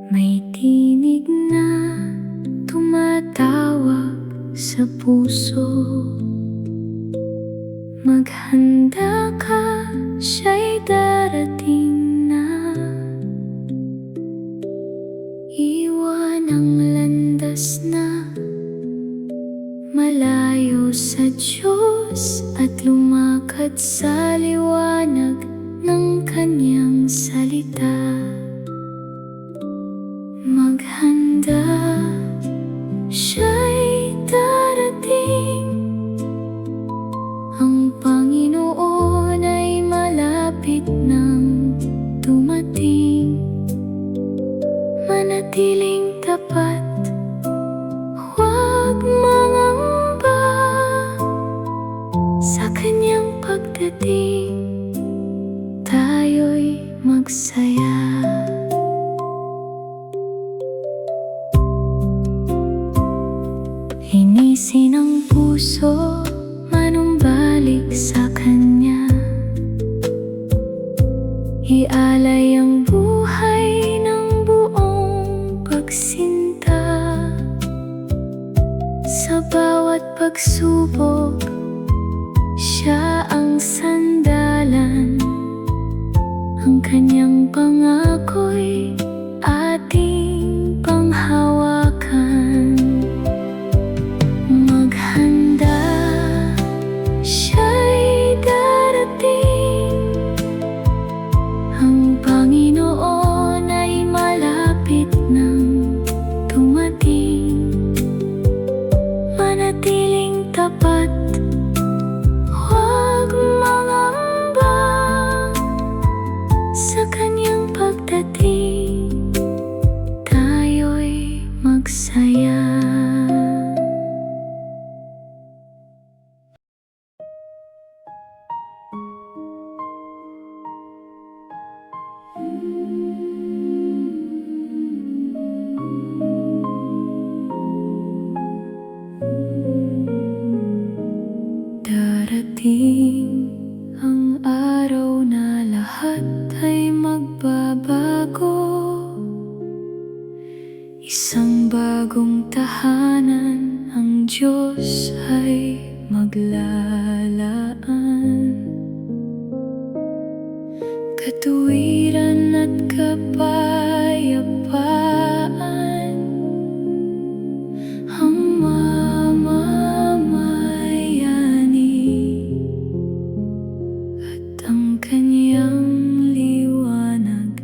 May tinig na tumatawag sa puso. Maghanda ka, siya'y darating na. Iwan ang landas na malayo sa Diyos at lumakad sa liwanag ng Kanyang salita. Maghanda, siya'y darating. Ang Panginoon ay malapit nang dumating. Manatiling tapat, huwag mangamba. Sa Kanyang pagdating, tayo'y magsaya. Linisin ang puso, manumbalik sa Kanya. Ialay ang buhay ng buong pagsinta. Sa bawat pagsubok, Siya ang sandalan. Ang Kanyang pangako'y ating panghawakan. Maghanda, siya'y darating. Ang Panginoon ay malapit nang dumating. Manatiling tapat, huwag mangamba. Sa Kanyang pagdating, tayo'y magsaya. Darating ang araw na lahat ay magbabago. Isang bagong tahanan ang Diyos ay maglalaan. Katuwiran at kapayapaan ang mamamayani, at ang Kanyang liwanag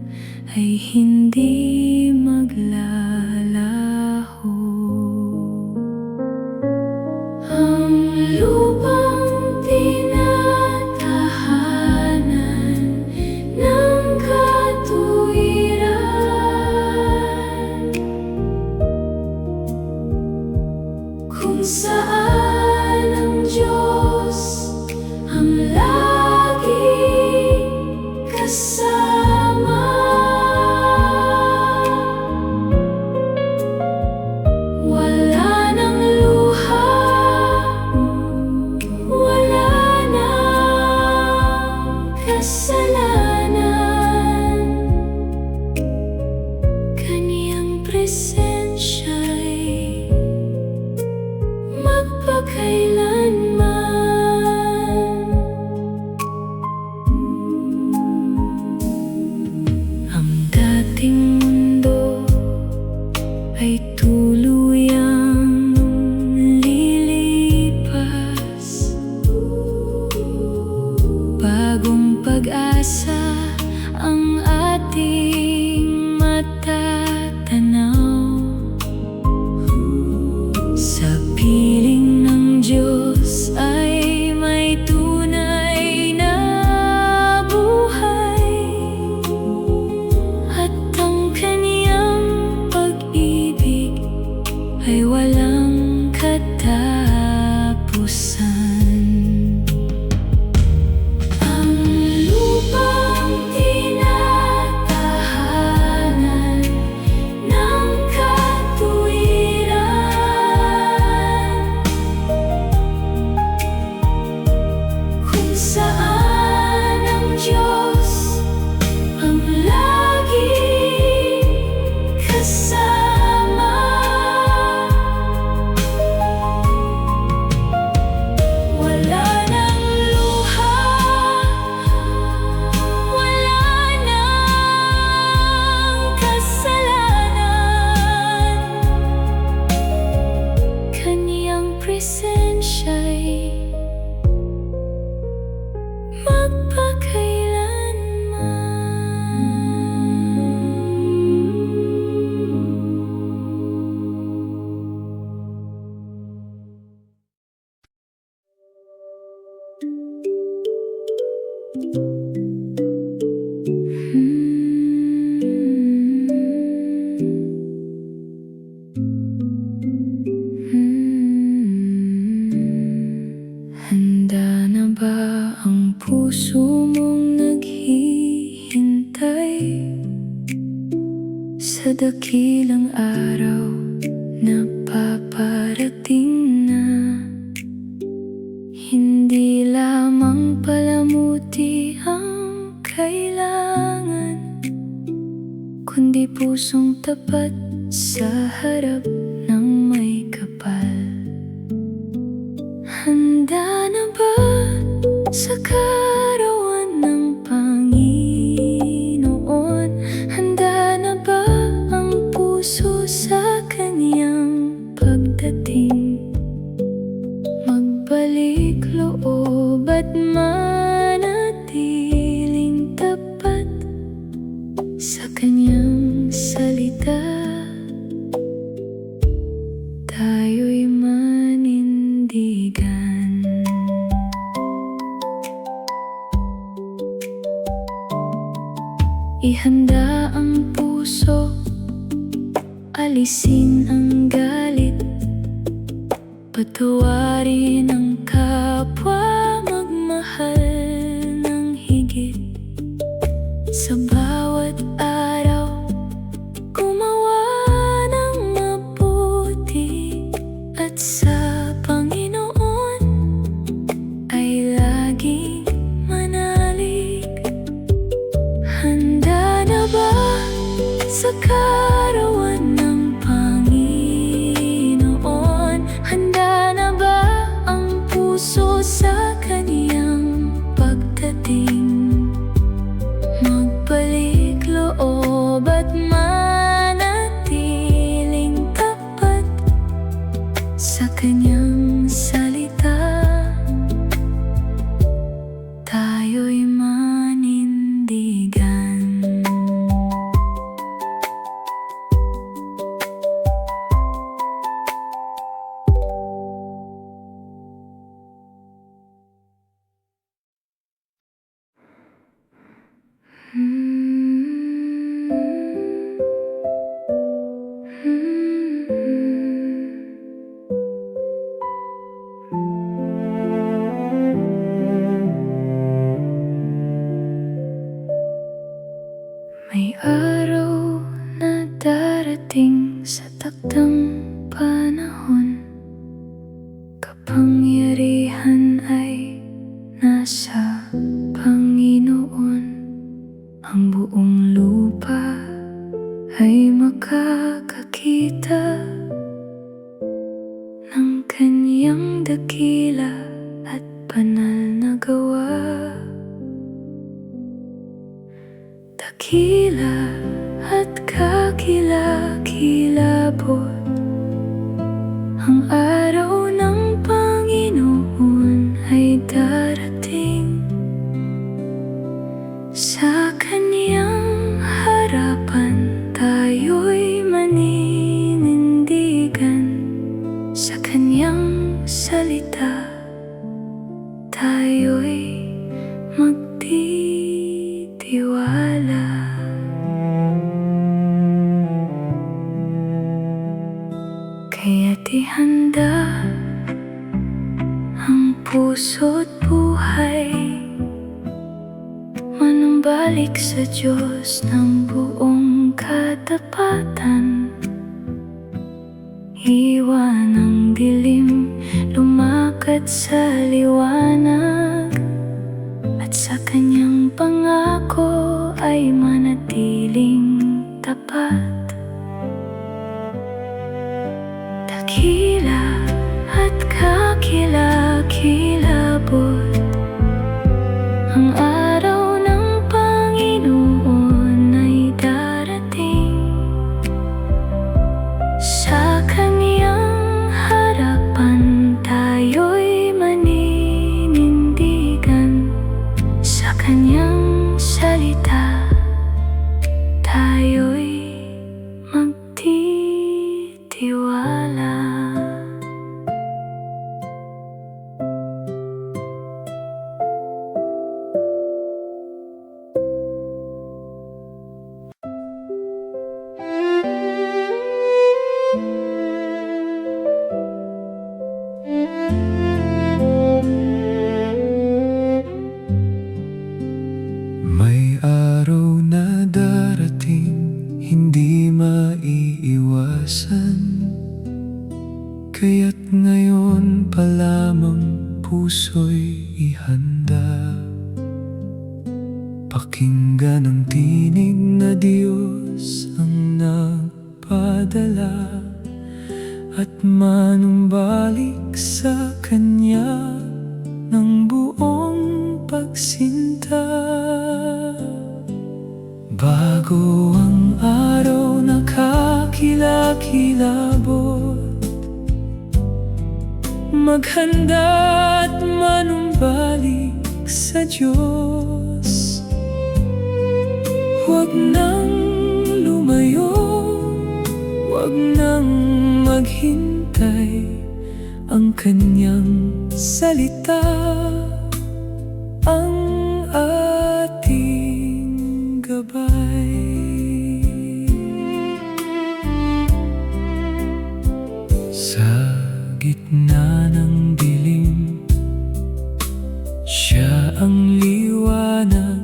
ay hindi maglalaho. Ang lupang tinatahanan ng katuwiran, kung saan ang Diyos ang laging kasama. Wala nang luha, wala nang kasalanan. Kanyang presensya'y magpakailanman. Ang dating mundo ay tuluyang lilipas. Bagong pag-asa ang ating matatanaw. sa dakilang araw na paparating na. Hindi lamang palamuti ang kailangan, kundi pusong tapat sa harap ng may kapal. Handa na ba sa karawan ng Panginoon? Handa na ba ang puso sa kanyang pagdating? Magbalik loob at manatiling tapat sa kanyang salita. Tayo'y manindigan. Ihanda ang puso, alisin ang galit, patawarin ang kapwa, magmahal ng higit. Sa bawat araw, gumawa ng mabuti, at sa Panginoon ay laging manalig. Handa na ba sa karawan ng Panginoon? Handa na ba ang puso sa kanyang pagdating? Magbalik loob at manatiling tapat sa kanyang salita. Tayo'y manindigan. May araw na darating sa takdang panahon, kapangyarihan ay nasa Panginoon. Ang buong lupa ay makakakita ng kanyang dakila at banal na gawa. Dakila at kakilakilabot ang araw ng Panginoon ay darating. Sa kanyang harapan tayo'y maninindigan. Sa kanyang salita tayo'y magtitiwala. Kaya't ihanda ang puso't buhay, manumbalik sa Diyos ng buong katapatan. Iwan ang dilim, lumakad sa liwanag, at sa kanyang pangako ay manatiling tapat. Dakila at kakilakilabot ang araw ng Panginoon ay darating. Sa kanyang harapan tayo'y maninindigan. Sa kanyang salita tayo'y Kaya't ngayon pa lamang puso'y ihanda. Pakinggan ang tinig na Diyos ang nagpadala, at manumbalik sa Kanya ng buong pagsinta. Bago ang araw na kakilakilabot, maghanda at manumbalik sa Diyos. Huwag nang lumayo, huwag nang maghintay, ang Kanyang salita ang ating gabay. Sa gitna ng dilim, Siya ang liwanag.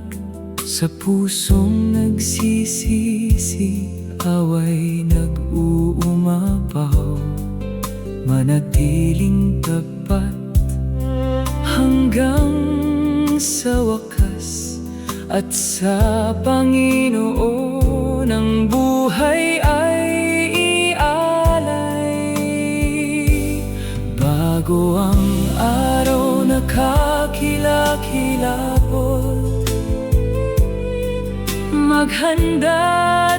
Sa pusong nagsisisi, away nag-uumapaw. Manatiling tapat hanggang sa wakas, at sa Panginoon ang buhay ay bago ang araw na kakilakilabot, maghanda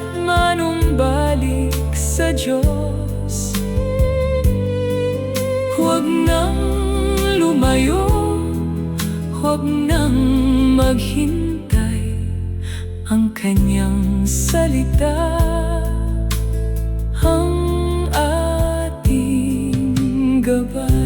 at manumbalik sa Diyos. Huwag nang lumayo, huwag nang maghintay, ang Kanyang salita ang ating gabay.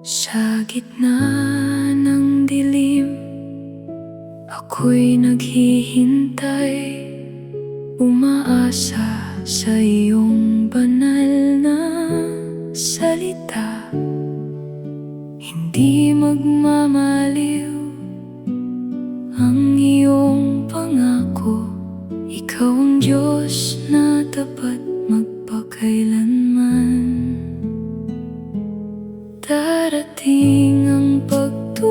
Sa gitna ng dilim, ako'y naghihintay, umaasa sa iyong banal na salita. Hindi magmamaliw ang iyong pangako, ikaw ang Diyos na tapat magpakailanman. Darating ang pagtubos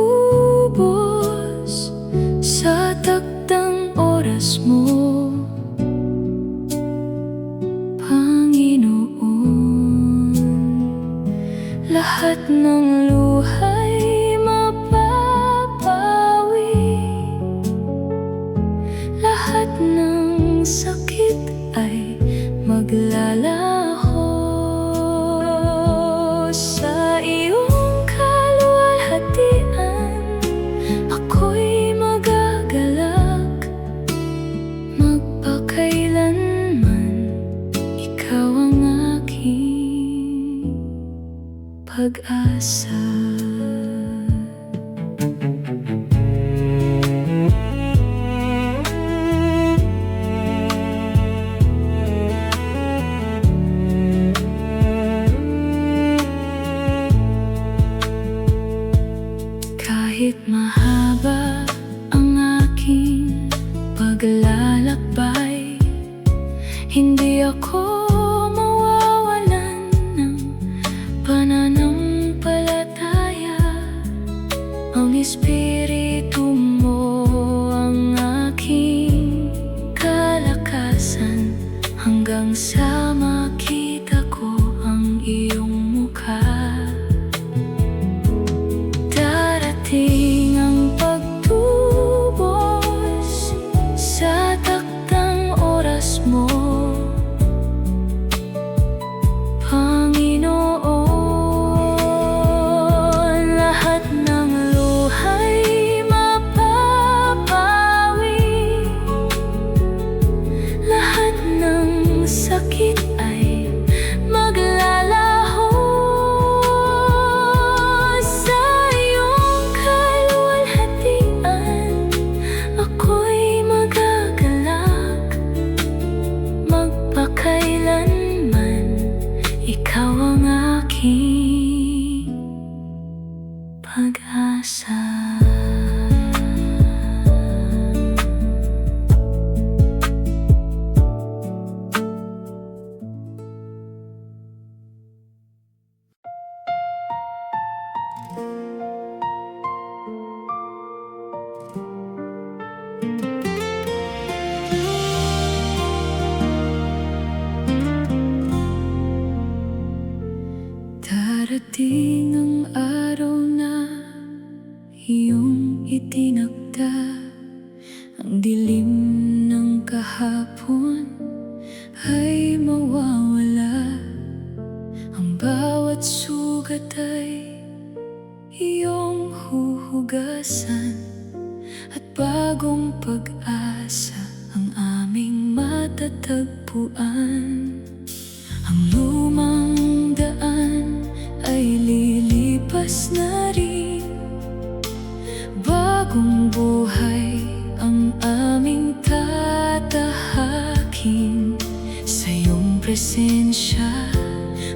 sa takdang oras mo, Panginoon. Lahat ng luha'y mapapawi, lahat ng sakit ay maglalaho. Sa iyong kaluwalhatian, ako'y magagalak magpakailanman. Ikaw ang aking pag-asa. Kahit mahaba ang aking paglalakbay, hindi ako mawawalan ng pananampalataya. Ang Espiritu mo ang aking kalakasan, hanggang sa makita ko ang iyong mukha. Darating ang pagtubos sa takdang oras mo, Panginoon. Lahat ng luha'y mapapawi, iyong itinakda. Ang dilim ng kahapon ay mawawala. Ang bawat sugat ay iyong huhugasan, at bagong pag-asa ang aming matatagpuan. Ang lumang daan ay lilipas na rin, bagong buhay ang aming tatahakin. Sa iyong presensya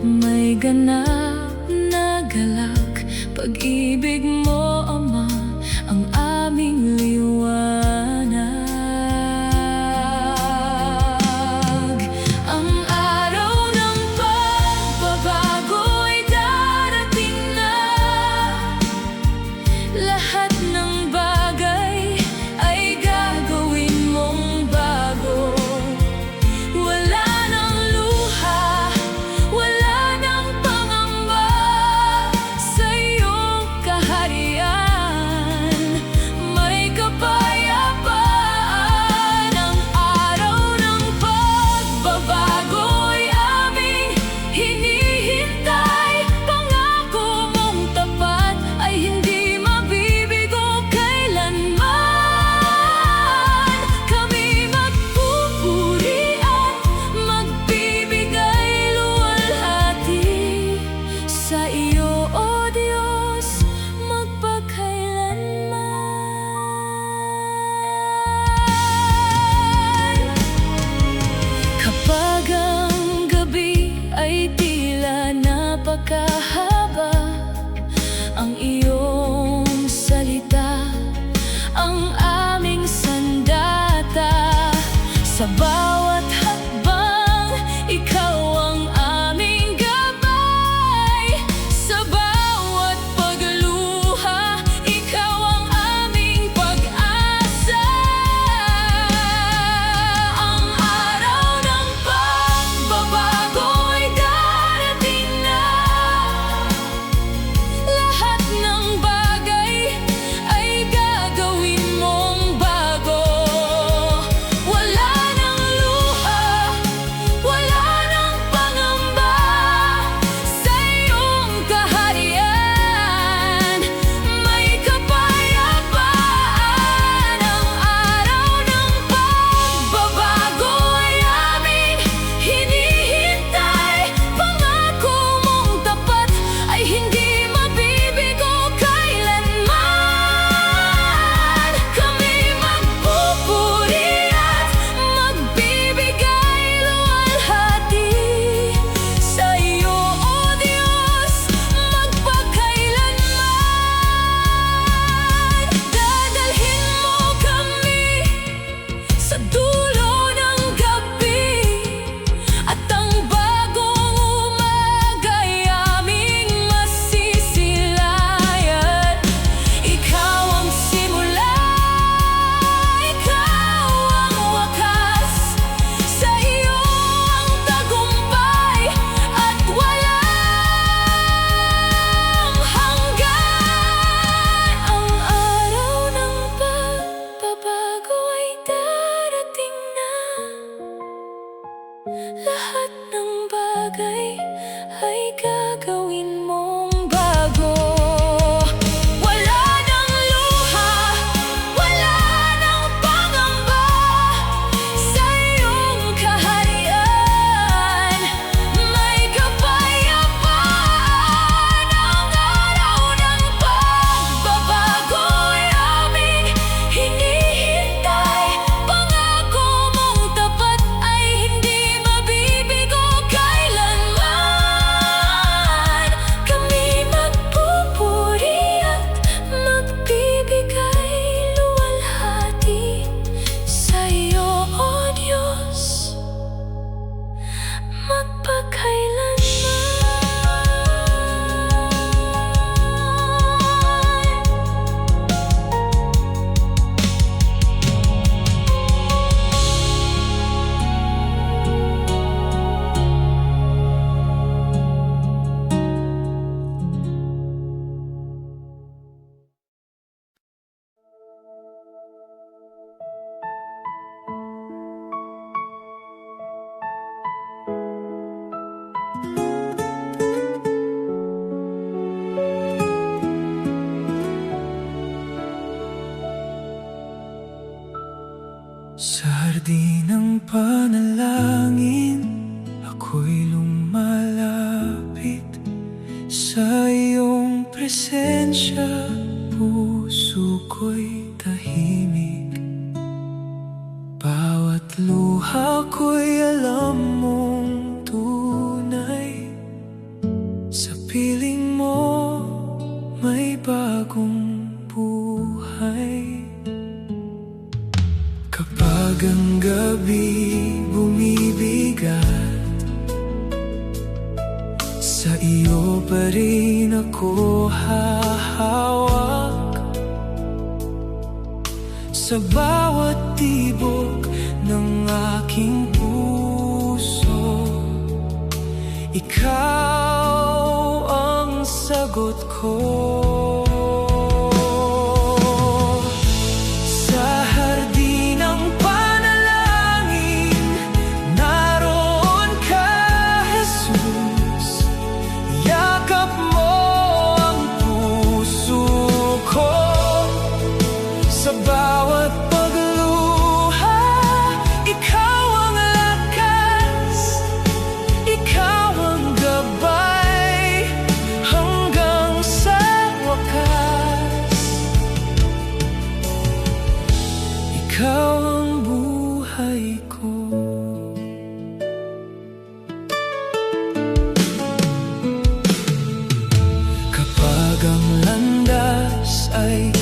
may ganap na galak, pag-ibig mo, Ama, ang aming liwanag. Ang araw ng pagbabago'y darating na. Lahat ng bagay ay gagawin mong bago. Wala nang luha, wala nang pangamba sa iyong kaharian. May kapayapaan. Ang araw ng pagbabago'y aming hinihintay. Pangako mong tapat ay hindi mabibigay. Sa hardin ng panalangin, ako'y lumalapit sa iyong presensya. Puso ko'y tahimik, bawat luha ko'y alam mong tunay. Sa piling mo may bagong buhay. Kapag ang gabi bumibigat, sa iyo pa rin ako hahawak. Sa bawat tibok ng aking puso, ikaw ang sagot ko. Sa bawat pagluha, ikaw ang lakas, ikaw ang gabay, hanggang sa wakas. Ikaw ang buhay ko. Kapag ang landas ay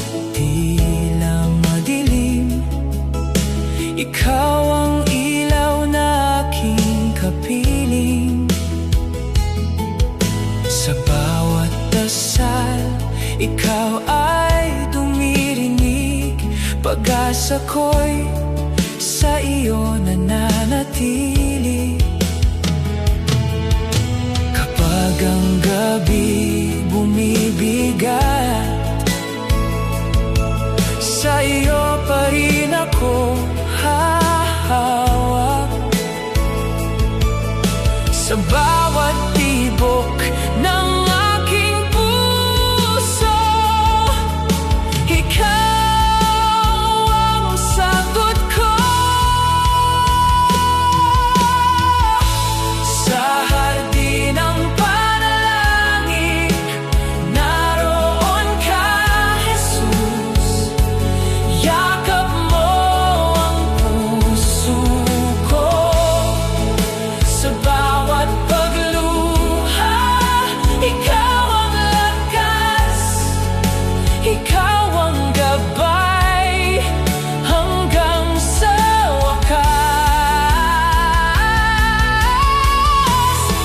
ikaw ang ilaw na aking kapiling. Sa bawat dasal, ikaw ay dumirinig. Pag-asa ko'y sa iyo nananatili. Kapag ang gabi bumibigat, sa iyo pa rin ako hahawak. Sa bawat tibok ng aking puso, ikaw ang sagot ko. Sa hardin ng panalangin, naroon ka, Jesus. Yakap mo ang puso ko. Sa bawat pagluha, ikaw ang lakas, ikaw ang gabay, hanggang sa wakas.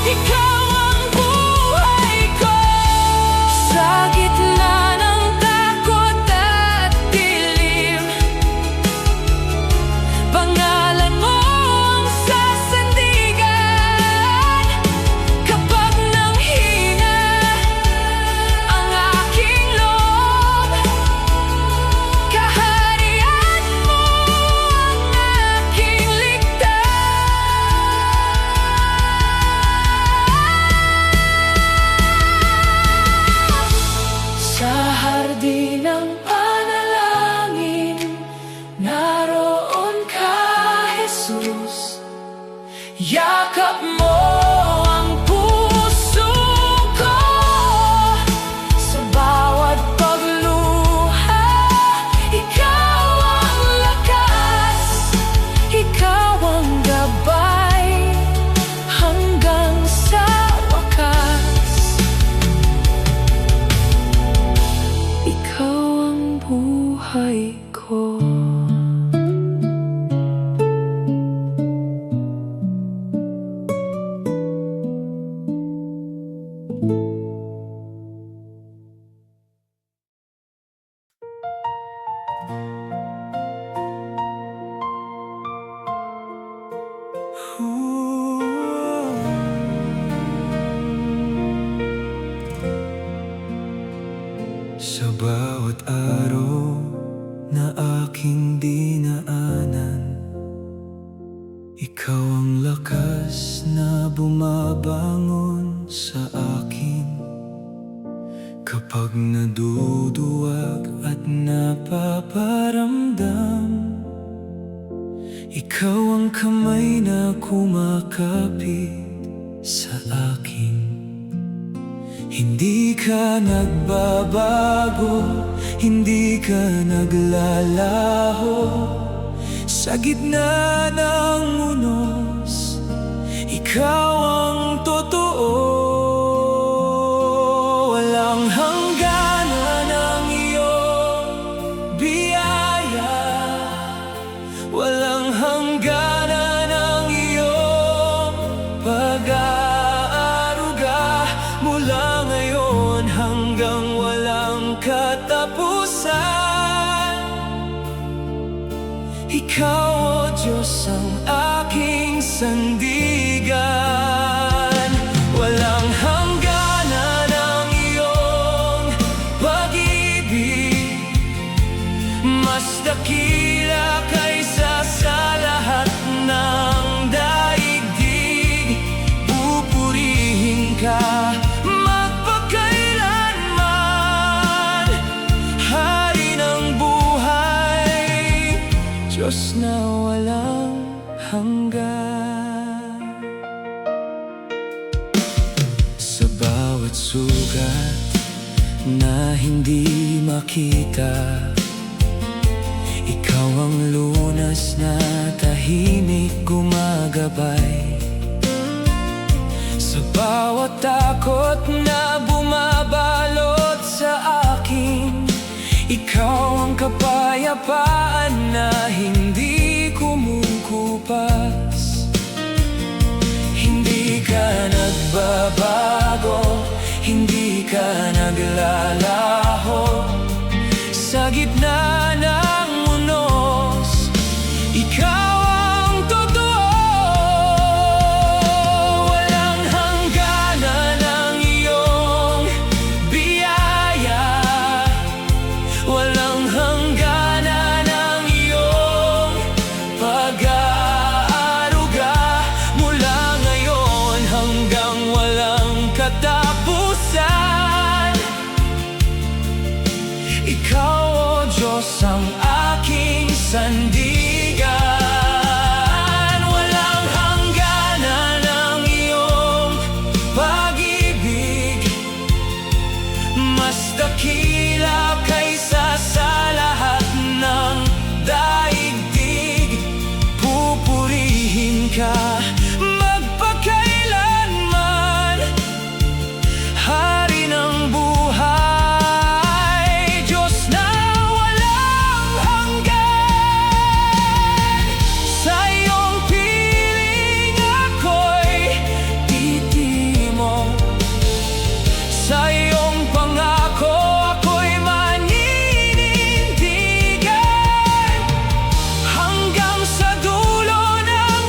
Ikaw ang buhay ko. Sa gitna ng takot at dilim, pangalan mo ang sasandigan. Kapag nanghina ang aking loob, kaharian mo ang aking ligtas. Sa hardin ng panalangin, naroon ka, Jesus. Yakap mo ang puso ko. Sa bawat pagluha, ikaw ang lakas, ikaw ang gabay, hanggang sa wakas. Ikaw ang buhay ko. Sa bawat araw na aking dinaanan, ikaw ang lakas na bumabangon sa akin. Kapag naduduwag at napaparamdam, kamay na kumakapit sa akin. Hindi ka nagbabago, hindi ka naglalaho. Sa gitna ng unos, ikaw ang totoo. Walang hangganan ang iyong biyaya, walang hangganan ang iyong pag-aaruga. Mula ngayon hanggang walang katapusan, ikaw, O Diyos, ang aking sandigan. Walang hangganan ang iyong pag-ibig, mas dakila kaysa sa lahat ng daigdig. Pupurihin ka magpakailanman, hari ng buhay, Diyos na walang hanggan. Sa bawat sugat na hindi makita, ikaw ang lunas na tahimik gumagabay. Sa bawat takot na bumabalot sa akin, ikaw ang kapayapaan na hindi kumukupas. Hindi ka nagbabago, hindi ka naglalaho. Sa gitna ng unos, ikaw ang totoo. Walang hangganan ang iyong biyaya, walang hangganan ang iyong pag-aaruga. Mula ngayon hanggang walang katapusan, ikaw, O Diyos, ang aking sandigan. Walang hangganan ang iyong pag-ibig, mas dakila kaysa sa lahat ng daigdig. Pupurihin ka magpakailanman, hari ng buhay, Diyos na walang hanggan. Sa iyong piling ako'y titimok, sa iyong pangako ako'y maninindigan. Hanggang sa dulo ng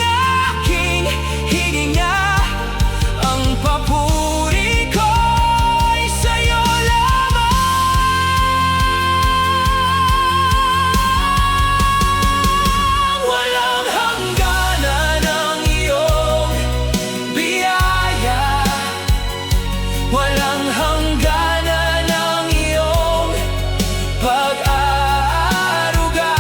aking hininga, ang papuri ko'y sa'yo lamang. Walang hangganan ang iyong biyaya, walang hangganan ang iyong pag-aaruga.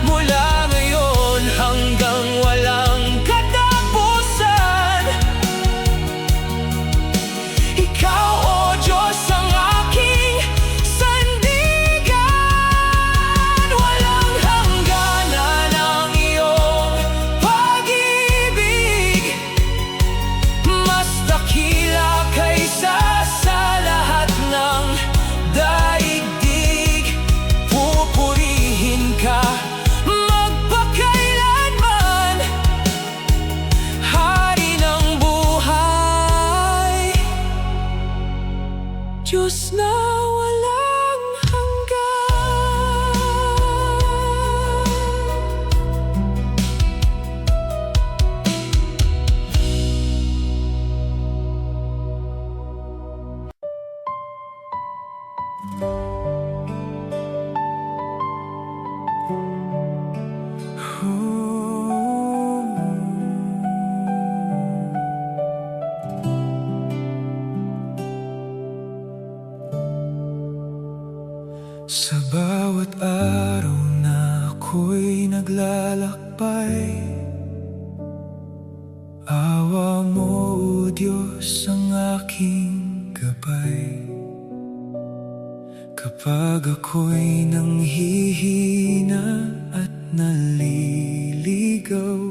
Mula ngayon hanggang walang katapusan, ikaw, O Diyos, ang aking sandigan. Walang hangganan ang iyong pag-ibig, mas dakila kaysa sa lahat ng daigdig. Pupurihin ka magpakailanman, hari ng buhay, Diyos na walang hanggan. Sa bawat araw na ako'y naglalakbay, ako'y nanghihina at naliligaw,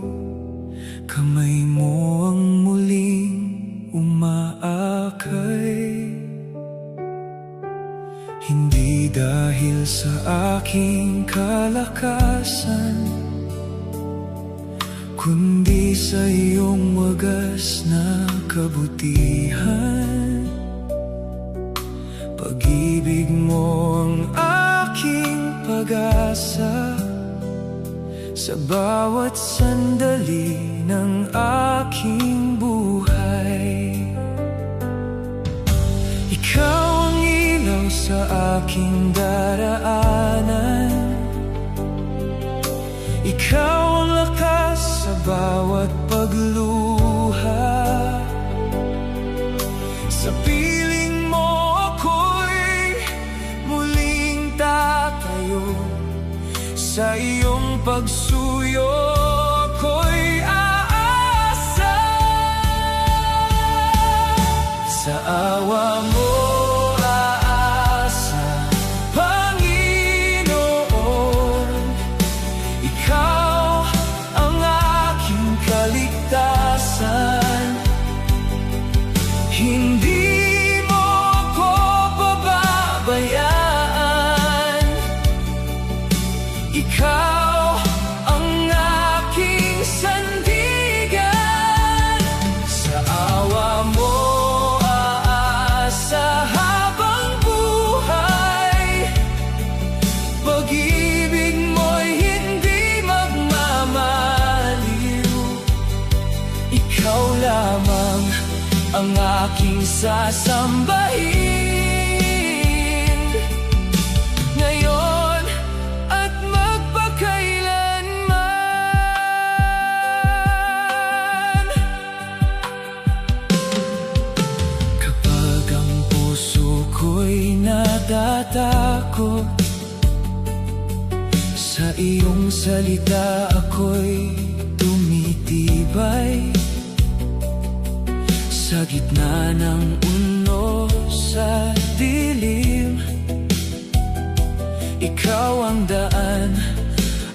kamay mo ang muling umaakay. Hindi dahil sa aking kalakasan, kundi sa iyong wagas na kabutihan. Pag-ibig mo ang aking pag-asa sa bawat sandali ng aking buhay. Ikaw ang ilaw sa aking daraanan, ikaw ang lakas sa bawat pagluha. Sa piling mo ako'y muling tatayo, sa iyong pagsuyo ako'y aasa. Sa awa mo aasa, Panginoon, ikaw ang aking kaligtasan. Hindi mo ako pababayaan, ikaw ang aking sandigan. Sa awa mo aasa habang buhay, pag-ibig mo'y hindi magmamaliw. Ikaw lamang ang aking sasambahin, ngayon at magpakailanman. Kapag ang puso ko'y natatakot, sa iyong salita ako'y tumitibay. Sa gitna ng unos sa dilim, ikaw ang daan,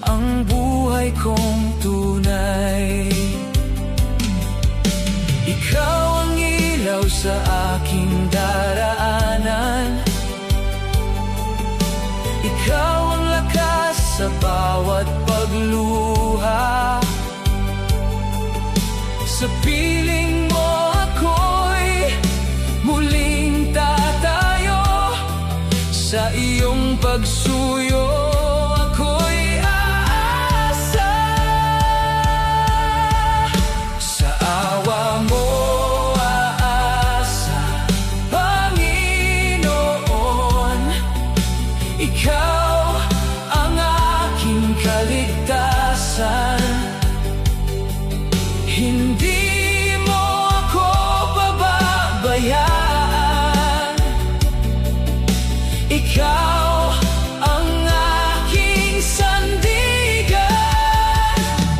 ang buhay kong tunay. Ikaw ang ilaw sa aking daraanan, ikaw ang lakas sa bawat pagluha. Sa piling mo ako'y muling tatayo, sa iyong pagsuyo ako'y aasa. Sa awa mo aasa, Panginoon, ikaw ang aking kaligtasan. Hindi mo ako pababayaan, ikaw ang aking sandigan.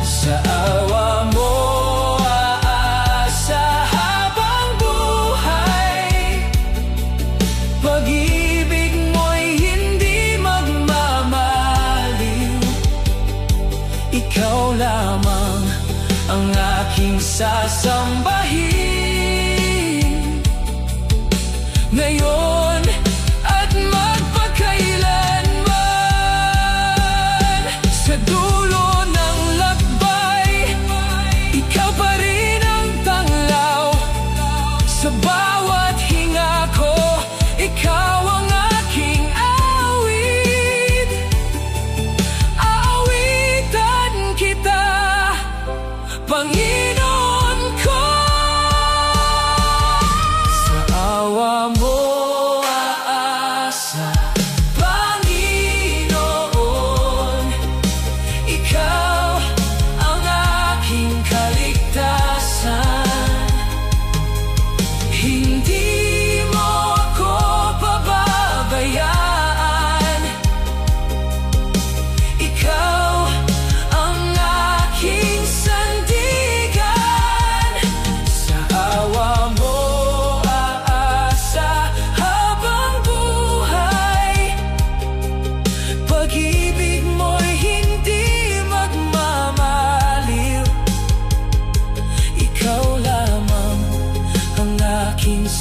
Sa awa mo aasa habang buhay, pag-ibig mo'y hindi magmamaliw. Ikaw lamang ang aking sasambahin, ngayon at magpakailanman. Sa dulo ng lakbay, ikaw pa rin ang tanglaw. Sa bawat hinga ko, ikaw ang aking awit. Aawitan kita, Panginoon ko. Sa awa mo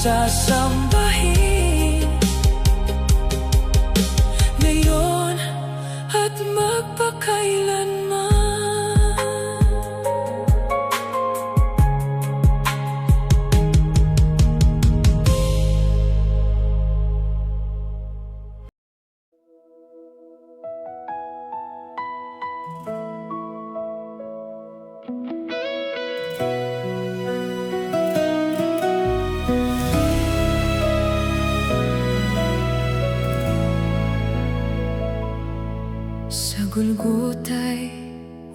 sasambahin ngayon at magpakailanman. Sa Golgota'y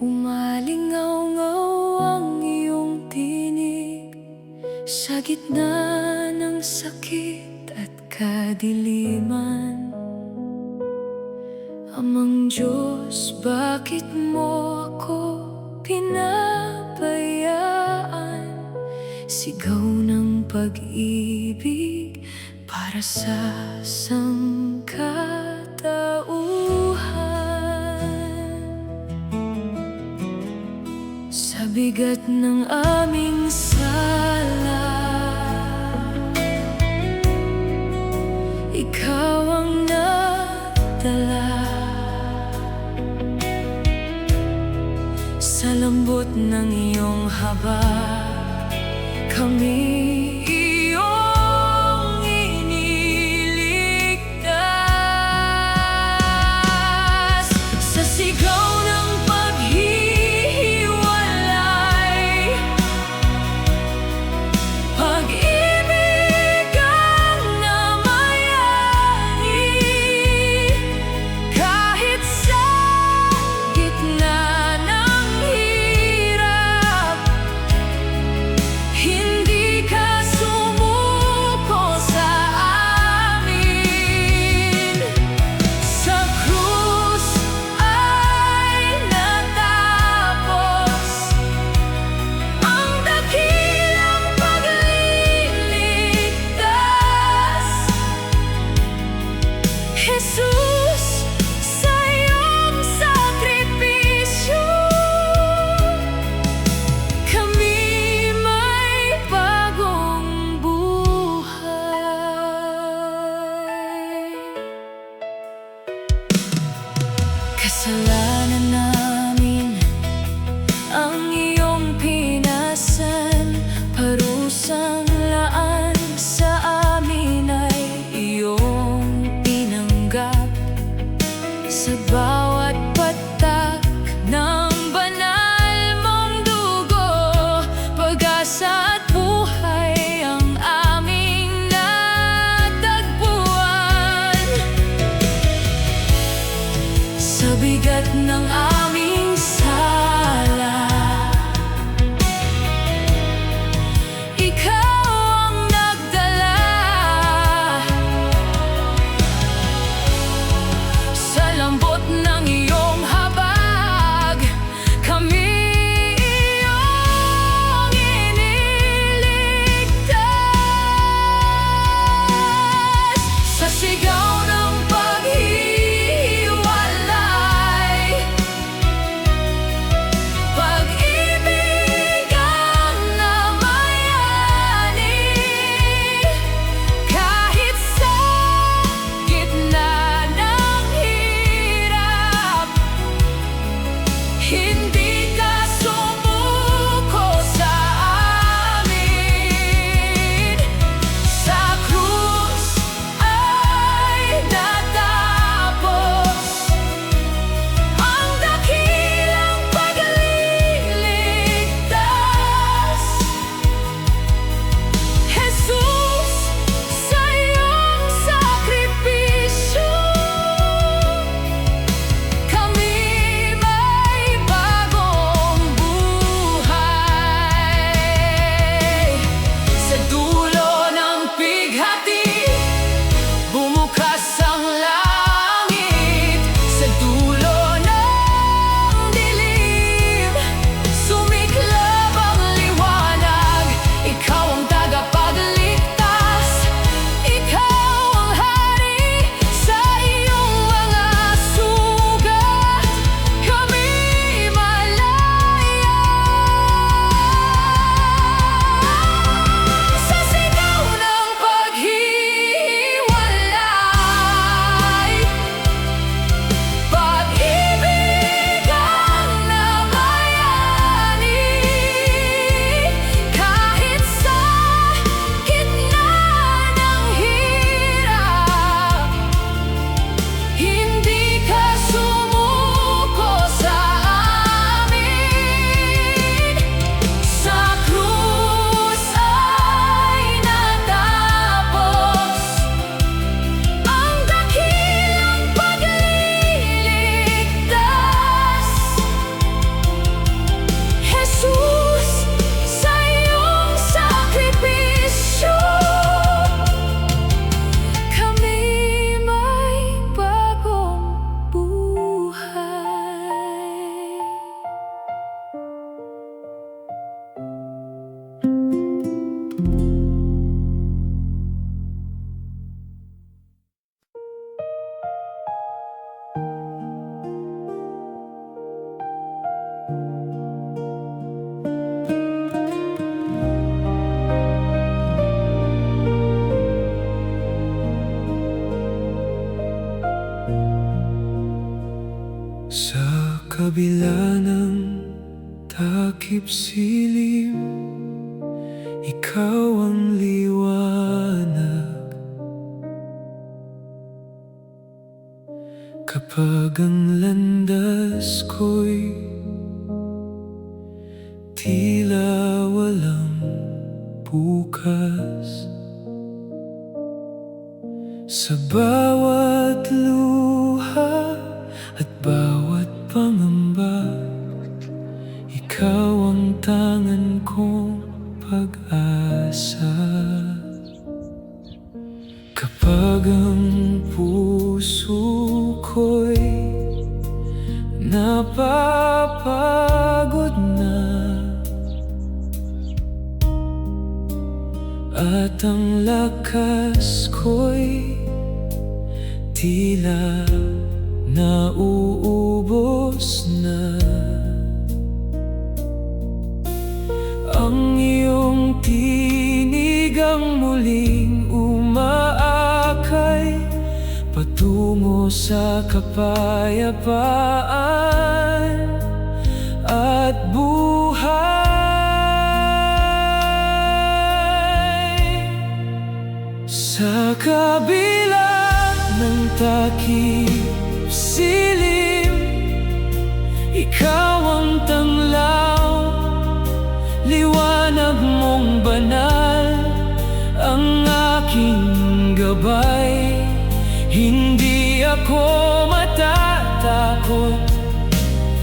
umalingaw-ngaw ang iyong tinig. Sa gitna ng sakit at kadiliman, Amang Diyos, bakit mo ako pinabayaan? Sigaw ng pag-ibig para sa sangkatauhan. Sa bigat ng aming sala, ikaw ang nagdala. Sa lambot ng iyong habag, kami iyong iniligtas. Sa sigaw ng paghihiwalay, pag-ibig ang namayani. Kahit sa gitna ng hirap, hindi ka sumuko sa amin. Sa krus ay natapos ang dakilang pagliligtas. Jesus, sa iyong sakripisyo, kami may bagong buhay. Kasalanan namin ang iyong pinasan, parusang laan sa amin ay iyong tinanggap. Sa bawat patak ng banal mong dugo, pag-asa at buhay ang aming natagpuan. Sa bigat ng aming sala, ikaw ang nagdala. Sa lambot ng iyong habag, kami iyong iniligtas. Sa sigaw ng paghihiwalay, pag-ibig ang namayani. Kahit sa gitna ng hirap, hindi ka sumuko sa amin. Sa krus ay natapos ang dakilang pagliligtas. Jesus, sa iyong sakripisyo, kami may bagong Sa kabila ng takip silim, ikaw ang liwanag. Kapag ang landas ko'y tila walang bukas, sa bawat luha at bawat pangamba, ikaw ang tangan kong pag-asa. Kapag ang puso ko'y napapagod na, at ang lakas ko'y tila nauubos na, ang iyong tinig ang muling umaakay patungo sa kapayapaan at buhay. Sa kabila ng takip silim, ikaw ang tanglaw, liwanag mong banal, ang aking gabay. Hindi ako matatakot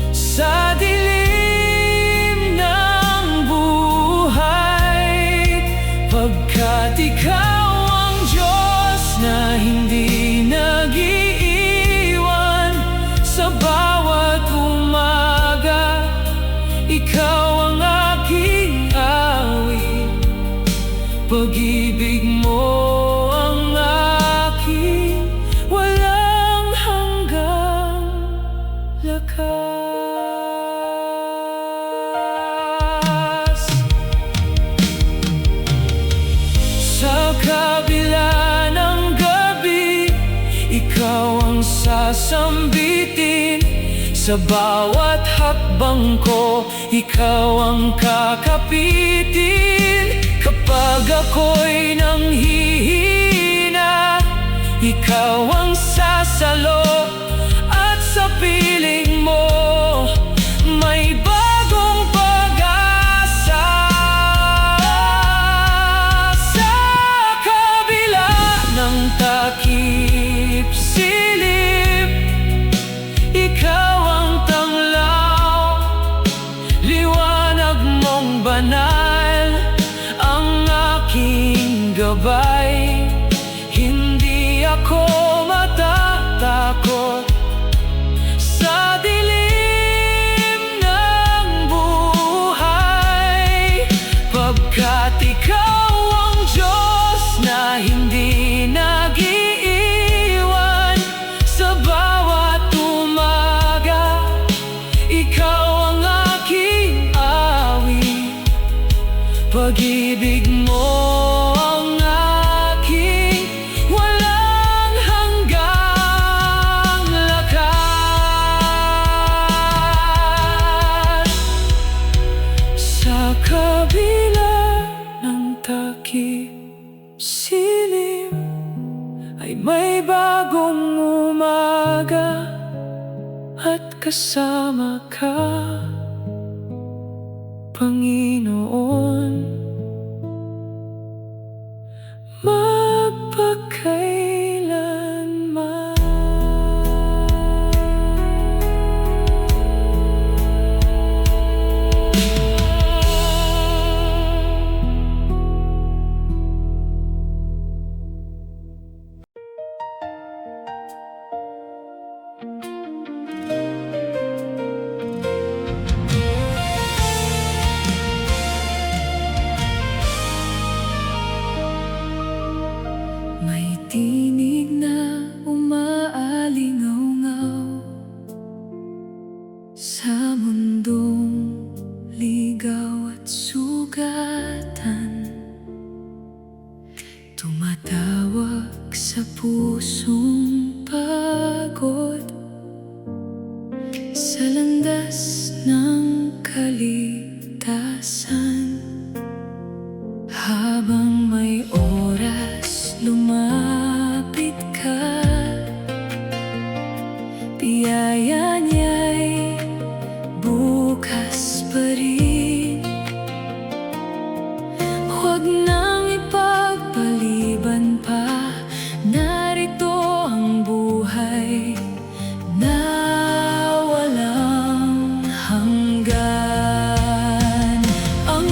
sa dilim ng buhay, pagkat ikaw ang Diyos na hindi nag-iiwan. Sa bawat umaga, ikaw ang aking awit, pag-ibig mo ang aking walang hanggang lakas. Sa kabila ng gabi, ikaw ang sasambitin. Sa bawat hakbang ko, ikaw ang kakapitin. Kapag ako'y nanghihina, ikaw ang sasalo, at sa piling mo may bagong pag-asa. Sa kabila ng takip silim, ikaw ang tanglaw, liwanag mong banal, ang aking gabay. Hindi ako matatakot sa dilim ng buhay, pagkat ikaw ang Diyos na hindi nag-iiwan. Sa bawat umaga, ikaw ang aking awit, pag-ibig mo ang aking walang hanggang lakas. Sa kabila ng takip silim, ay may bagong umaga, at kasama ka, Panginoon, magpakailanman. May tinig na umaalingaw-ngaw sa mundong ligaw at sugatan, tumatawag sa pusong pagod. sa landas ng kaligtasan. Habang may oras lumapit ka, biyaya niya'y bukas pa rin. Huwag nang ipagpaliban pa, narito ang buhay na walang hanggan. Ang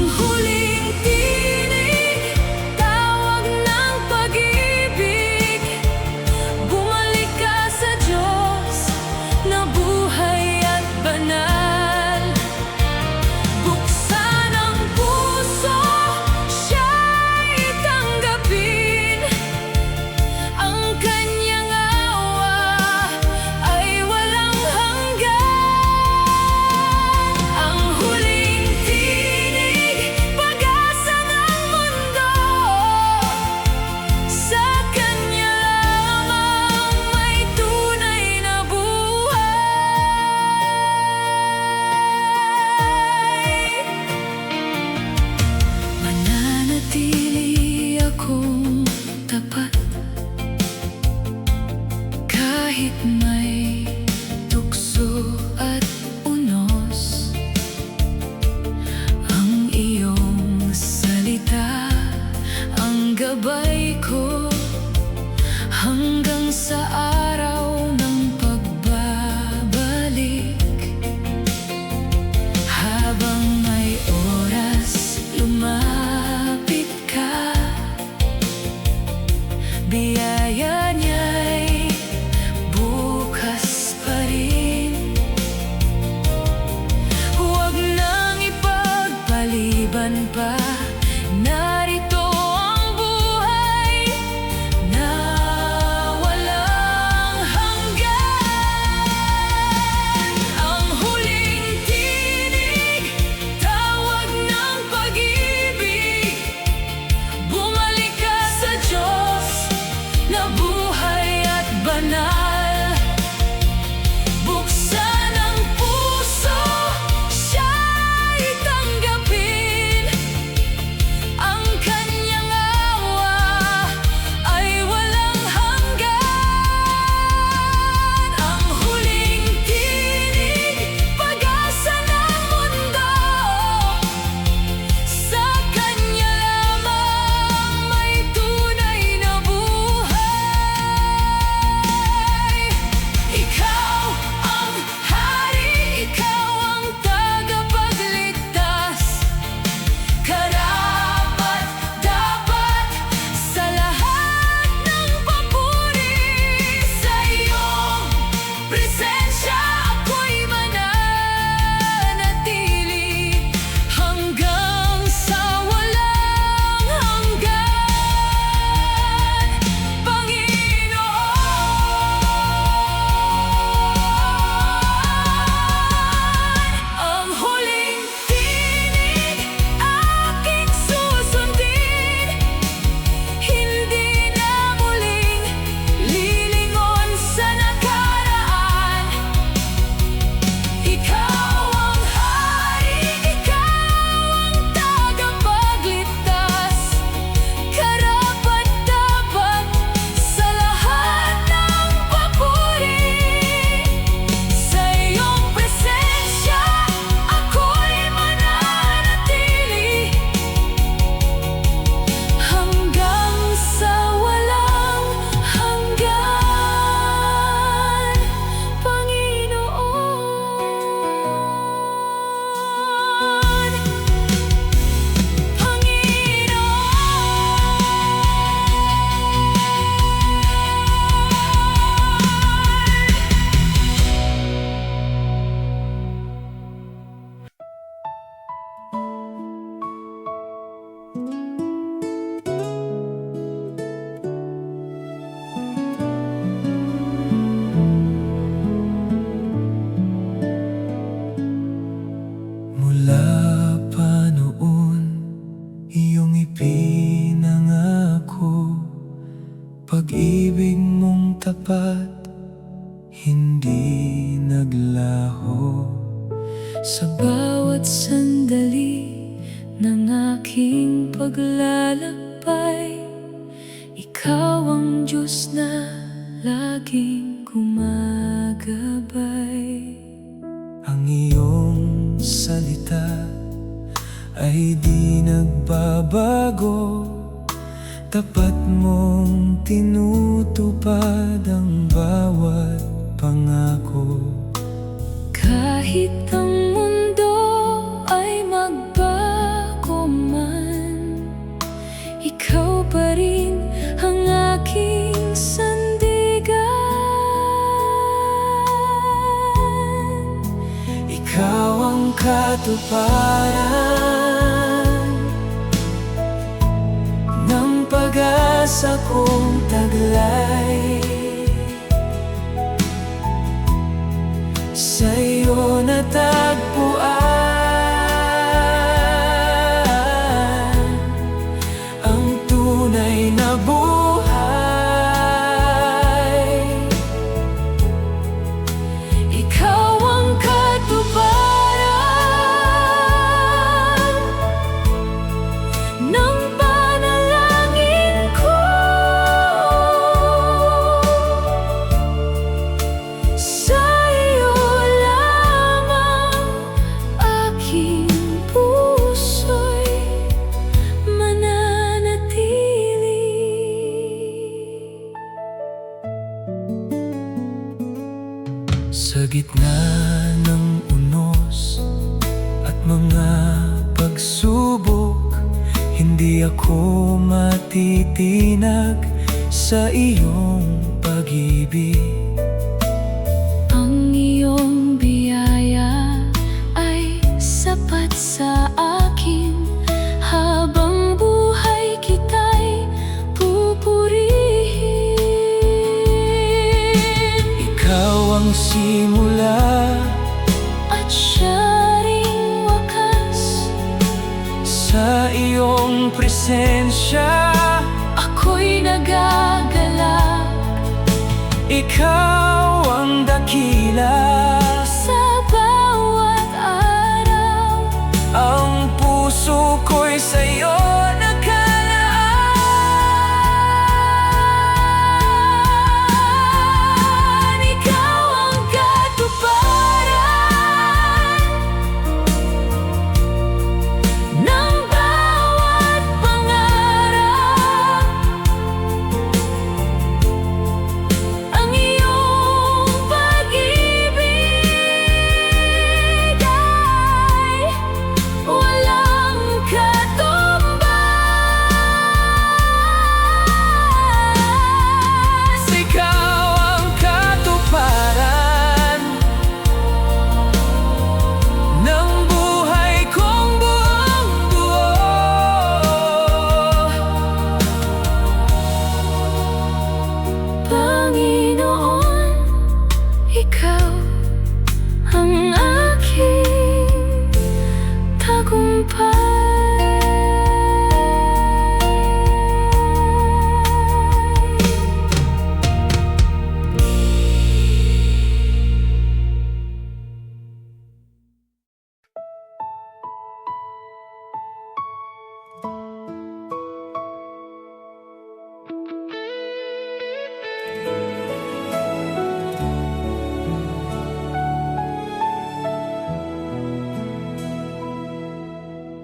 laho. Sa bawat sandali ng aking paglalakbay, ikaw ang Diyos na laging gumagabay. Ang iyong salita ay di nagbabago, tapat mong tinutupad ang bawat pangako. Kahit ang mundo ay magbago man, ikaw pa rin ang aking sandigan. Ikaw ang katuparan ng pag-asa kong taglay. Sa'yo natagpuan ang tunay na buhay. Ikaw ang katuparan ng panalangin ko. Sa iyo lamang aking puso'y mananatili. Sa gitna ng unos at mga pagsubok, hindi ako matitinag sa iyong pag-ibig. Ang iyong biyaya ay sapat sa akin, habang buhay kita'y pupurihin. Ikaw ang simula At siya ring wakas, sa iyong presensya. ako'y nagagalak. Ikaw ang dakila, Sa bawat araw, ang puso ko'y sa'yo nakalaan. ikaw ang katuparan ng bawat pangarap. Ang iyong pag-ibig ay walang katumbas. Ikaw ang katuparan ng buhay kong buong buo. Panginoon, ikaw ang aking tagumpay.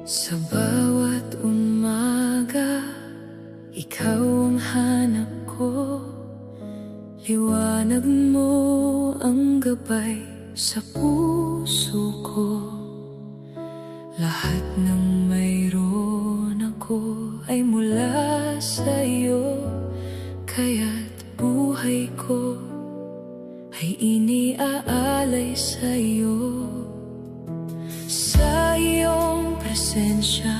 Sa bawat umaga, ikaw ang hanap ko. Liwanag mo ang gabay sa puso ko. Lahat ng mayroon ako ay mula sa iyo, kaya't buhay ko ay iniaalay sa iyo. Sa iyong presensya,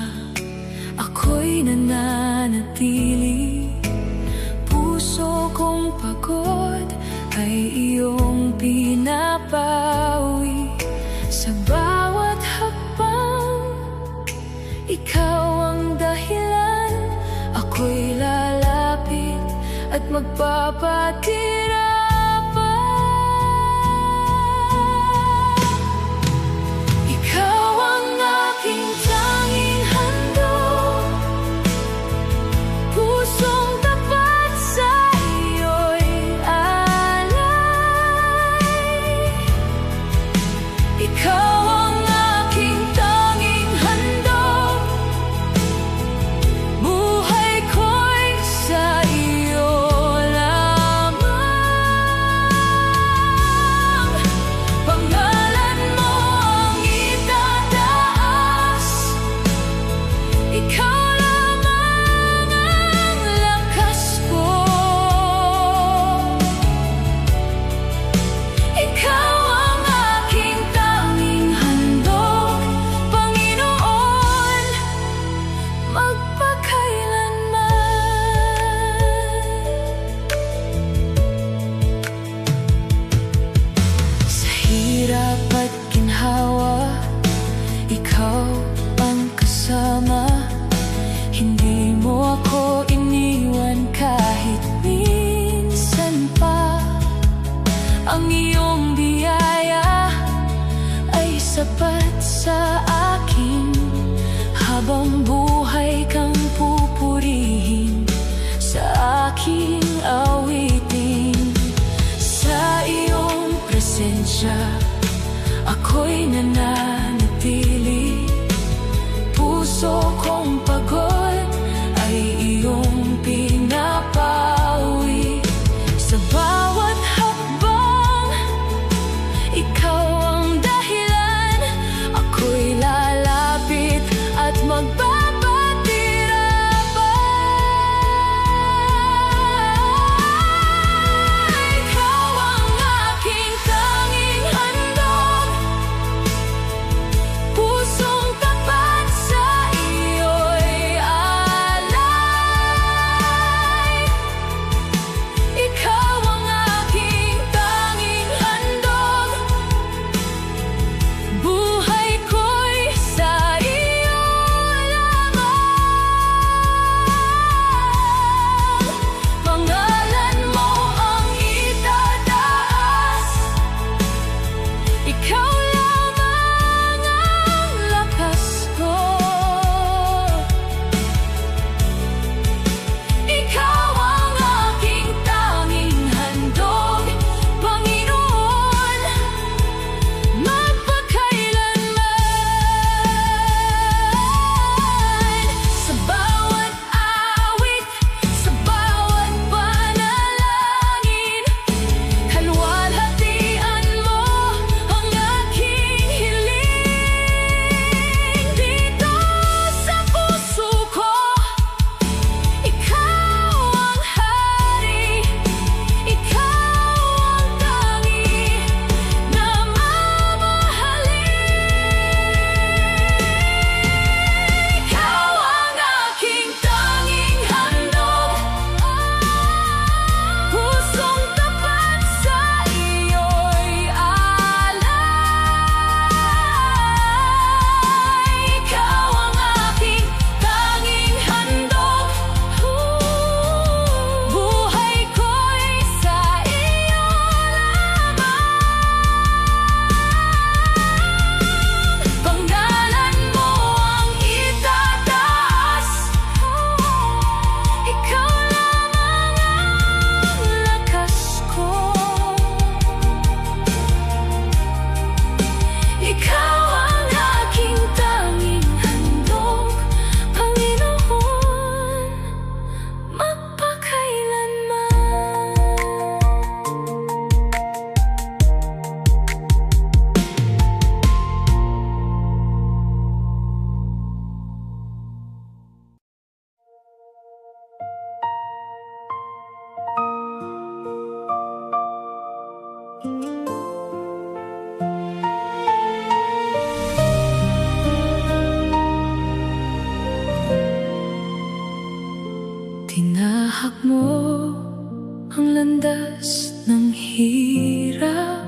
ako'y nananatili. Puso kong pagod ay iyong pinapawi. Sa bawat hakbang, ikaw ang dahilan. Ako'y lalapit at magpapatira pa. sapat sa akin. Habang buhay kang pupurihin sa aking awitin. Sa iyong presensya ako'y nananatili. Puso kong pagod ay iyong pinapawi. Sa bawat hakbang, ikaw ang dahilan. Ako'y lalapit at magpapatirapan. Ikaw ang aking tanging handog. Pusong tapat sa iyo'y alay. Ikaw ang aking tanging handog. Buhay ko'y sa iyo lamang. Pangalan mo ang itataas. Ikaw lamang ang lakas ko. Ikaw ang aking tanging handog, Panginoon, magpakailanman. Sa bawat awit, sa bawat panalangin, kalwalhatian mo ang aking hiling. Dito sa puso ko, ikaw ang hari. Ikaw ang tangi na mamahalin. Ikaw ang aking tanging handog. Pusong tapat sa iyo'y alay. Ikaw ang aking tanging handog. Buhay ko'y sa iyo lamang. Pangalan mo ang itataas. Ikaw lamang ang lakas ko. Ikaw ang aking tanging handog, Panginoon, magpakailanman. Tinahak mo ang landas ng hirap.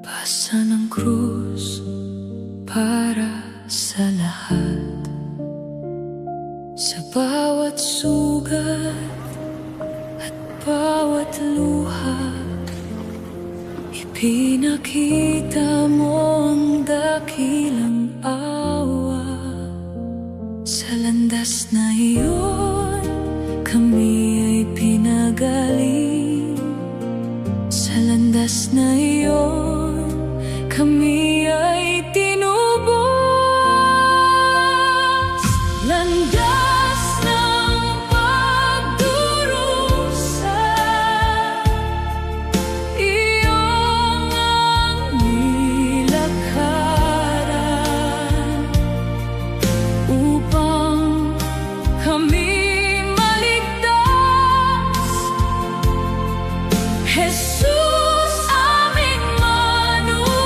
Pasa ng krus para sa lahat. Sa bawat sugat at bawat luha, ipinakita mo ang dakilang awa. Sa landas na iyon, kami ay pinagaling. Sa landas na iyon, kami ay tinubos. Landas ng pagdurusa, iyong ang nilakaran upang kami maligtas. Jesus, aming manunubos.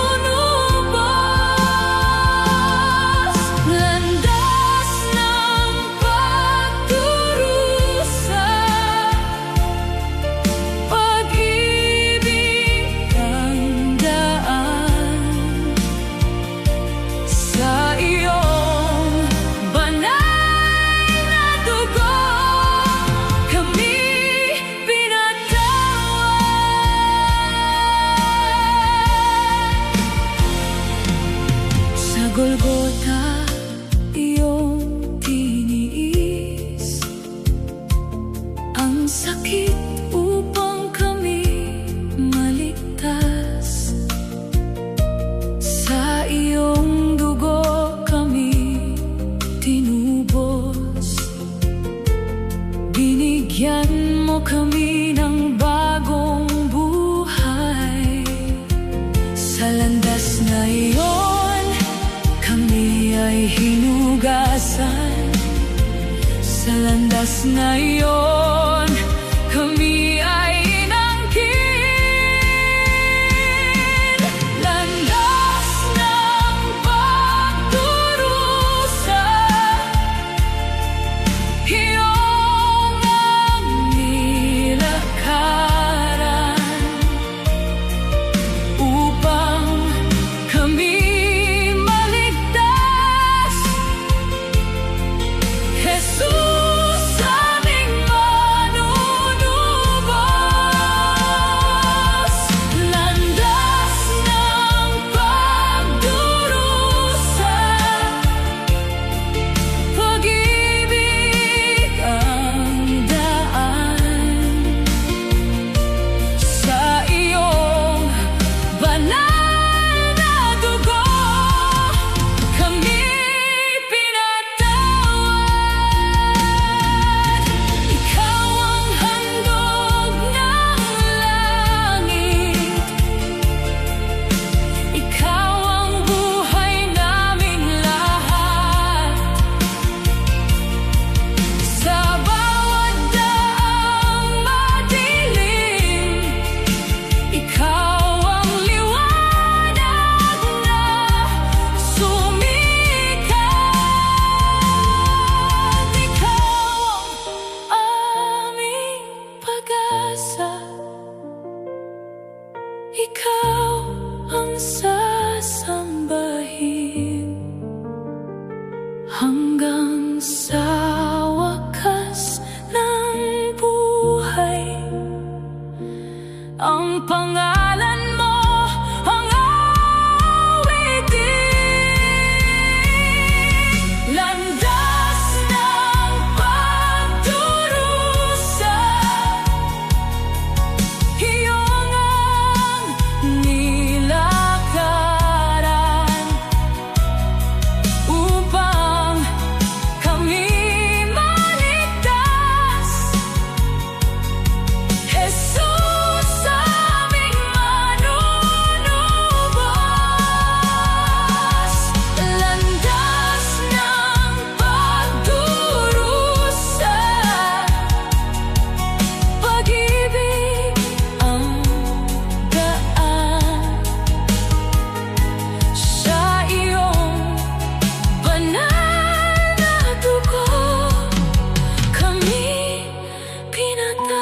Golgota iyong tiniis ang sakit upang kami maligtas. Sa iyong dugo kami tinubos. Binigyan mo kami ng bagong buhay. Sa landas na iyon kami ay hinugasan. Sa landas na iyon kami ay inangkin. Landas ng pagdurusa, iyong ang nilakaran upang kami maligtas. Jesus, aming manunubos. Landas ng pagdurusa, pag-ibig ang daan. Sa iyong banal na dugo kami pinatawad. Ikaw ang handog ng langit. Ikaw ang buhay naming lahat. Sa bawat daang madilim, ikaw ang liwanag na sumikat. Ikaw ang aming pag-asa. Ikaw ang sasambahin hanggang sa wakas ng buhay. Ang pangalan mo ang awitin. Landas ng pagdurusa, iyong ang nilakaran upang kami maligtas. Jesus, aming manunubos. Landas ng pagdurusa, pag-ibig ang daan. Sa iyong banal na dugo kami pinatawad.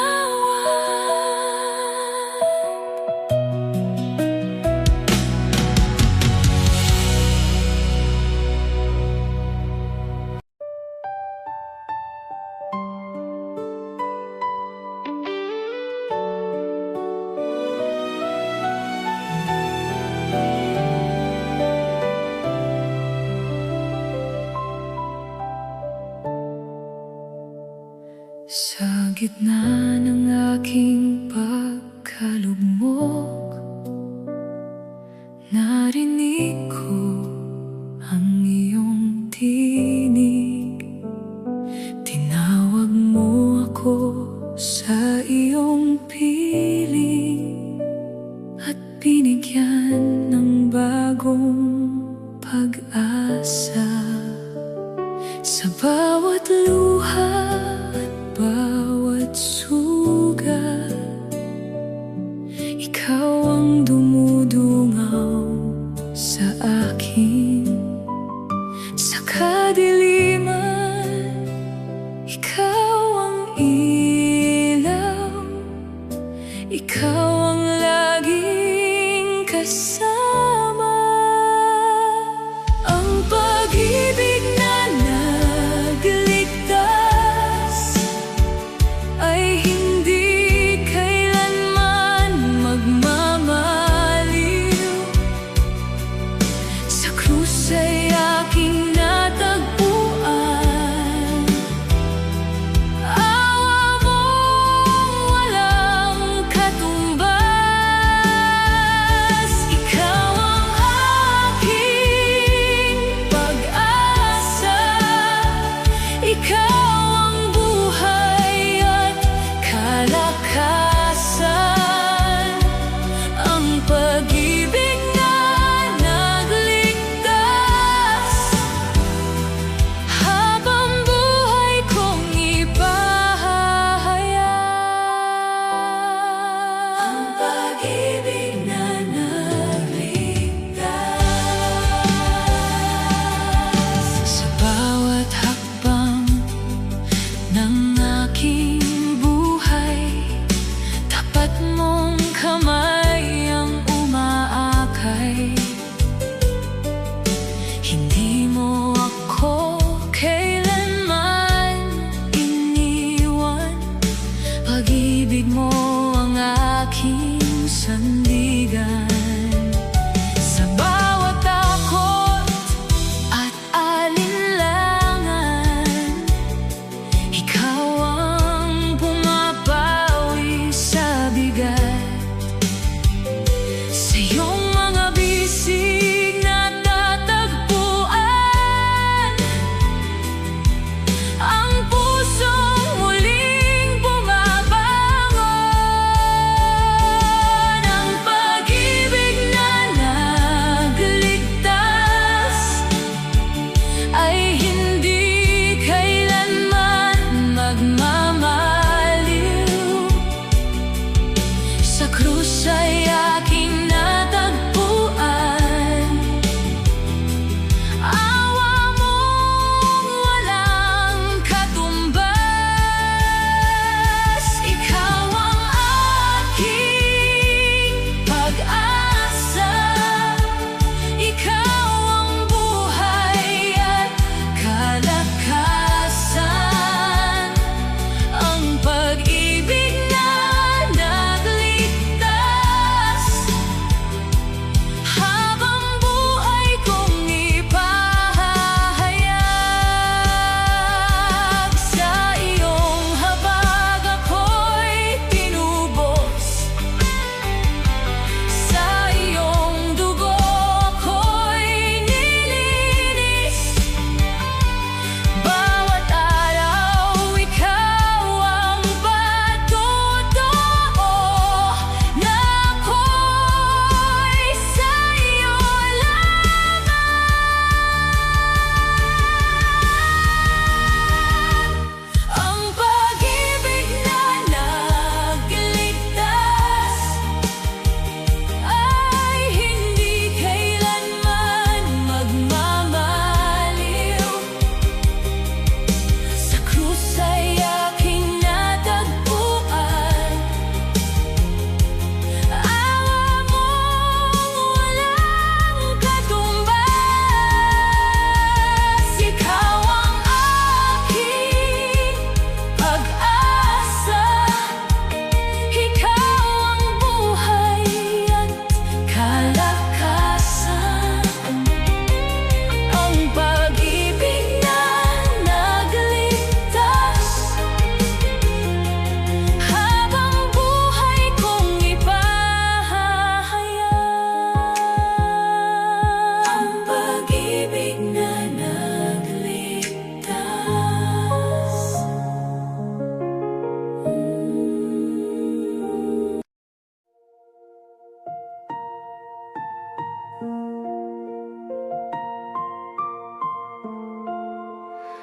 Sa gitna ng aking pagkalugmok, narinig ko ang iyong tinig. Tinawag mo ako sa iyong piling at binigyan ng bagong pag-asa. Sa bawat luha at bawat sugat, ikaw ang dumudungaw sa akin. Sa kadiliman, ikaw ang ilaw. Ikaw ang laging kasama. Ang pag-ibig na nagligtas ay hindi kailanman magmamaliw. Sa krus ay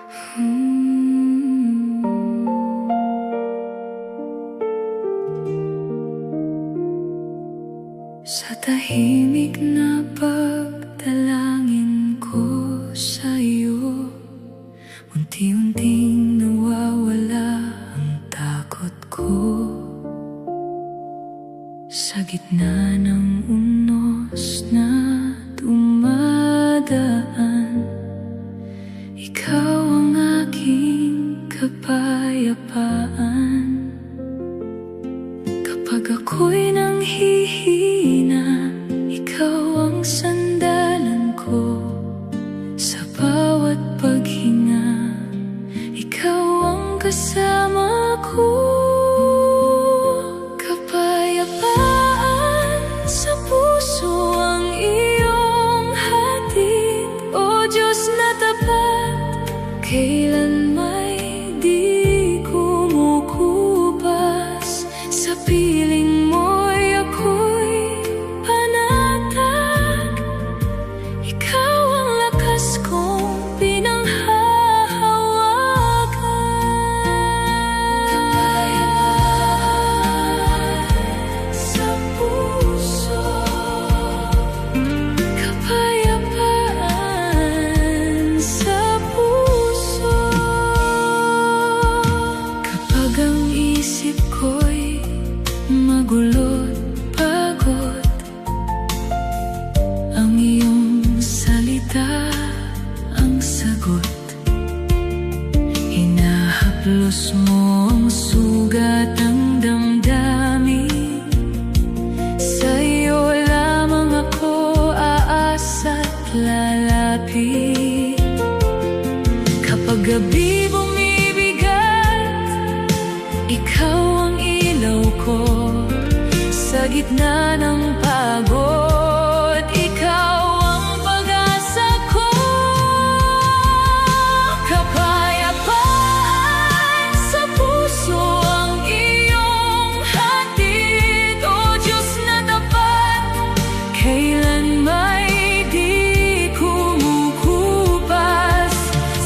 Sa tahimik na pagdalangin ko sa'yo, unti-unting nawawala ang takot ko. Sa gitna ng unos na dumadaan, ikaw ang aking kapayapaan. Kapag ako'y nanghihina, ikaw ang sandalan ko. Sa bawat paghinga, ikaw ang kasama ko. Kapayapaan sa puso ang iyong hatid, O Diyos na tapat, kailan may di kumukupas. Sa piling mo'y ako'y panatag, ikaw ang lakas kong pinanghahawakan. Kapayapaan sa puso, kapayapaan sa puso. Kapag ang isip ko'y magulo't pagod, ang iyong salita ang sagot. Hinahaplos mo ang sugat ng damdamin, sa'yo lamang ako aasa't lalapit. Kapag gabi bumibigat, ikaw ang ilaw ko. Sa gitna ng pagod, ikaw ang pag-asa ko. Kapayapaan sa puso ang iyong hatid, O Diyos na tapat, kailan may di kumukupas.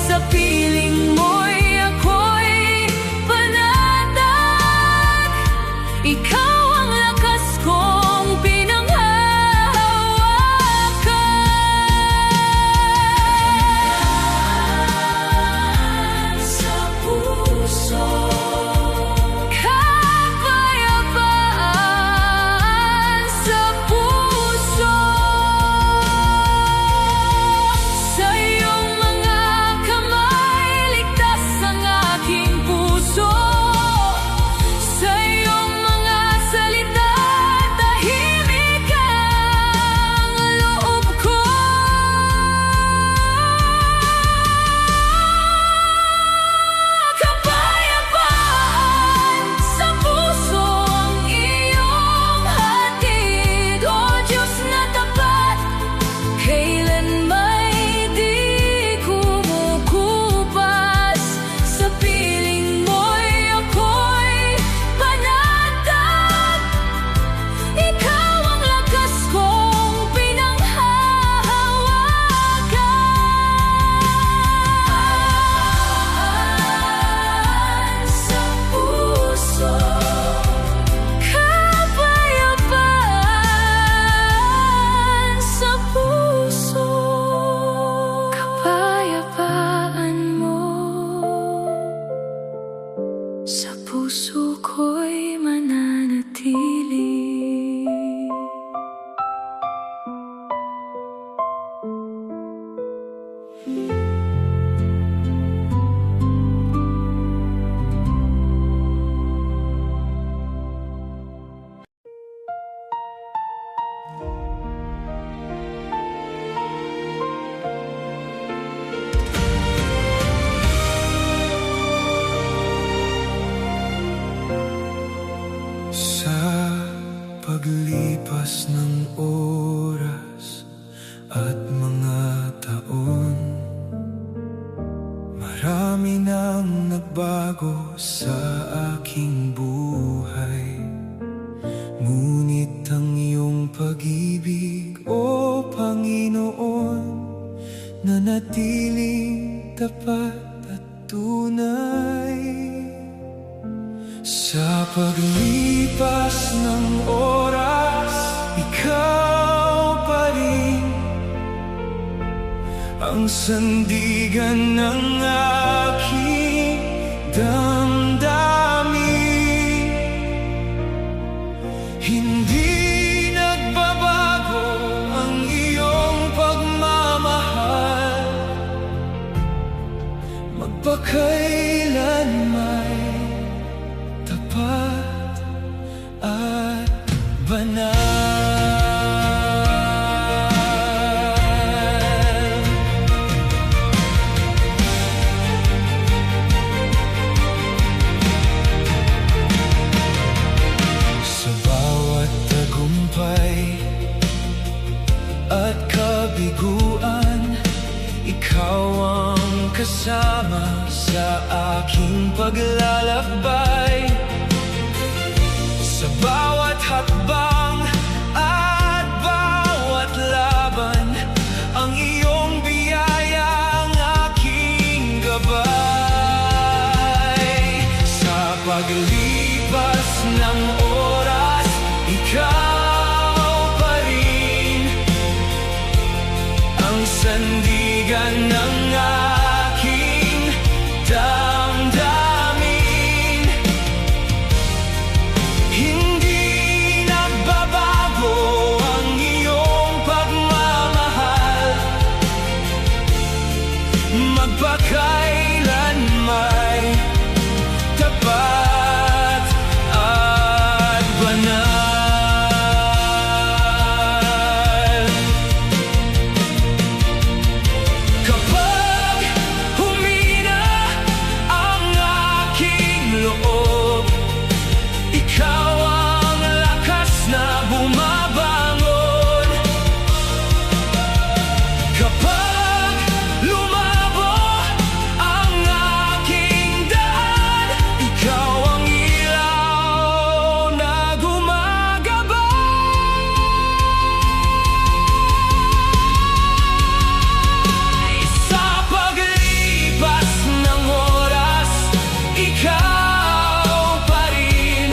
Sa piling mo'y ako'y panatag, ikaw ang lakas kong pinanghahawakan. Sa puso, kapayapaan sa puso. Sa iyong mga kamay, ligtas ang aking puso. Sa iyong mga salita, tahimik ang loob ko. Kapayapaan sa puso ang iyong hatid, O Diyos na tapat, kailan may di kumukupas. Sa piling mo'y ako'y panatag, ikaw ang lakas kong pinanghahawakan. Sa puso, kapayapaan sa puso. Kapayapaan mo sa puso ko'y mananatili. Sa paglipas ng oras at mga taon, marami nang nagbago sa aking buhay. Ngunit ang iyong pag-ibig, O Panginoon, nanatiling tapat at tunay. Sa paglipas ng oras, ikaw pa rin ang sandigan ng aking damdamin. Hindi nagbabago ang iyong pagmamahal, magpakailanman tapat at banal. Sa bawat tagumpay at kabiguan, ikaw ang kasama sa aking paglalakbay. Sa bawat hakbang at bawat laban, ang iyong biyaya ang aking gabay. Sa paglipas ng oras, ikaw pa rin ang sandigan ng aking damdamin. Hindi nagbabago ang iyong pagmamahal, magpakailanman tapat at banal. Kapag humina ang aking loob, ikaw ang lakas na bumabangon. Kapag lumabo ang aking daan, ikaw ang ilaw na gumagabay. Sa paglipas ng oras, ikaw pa rin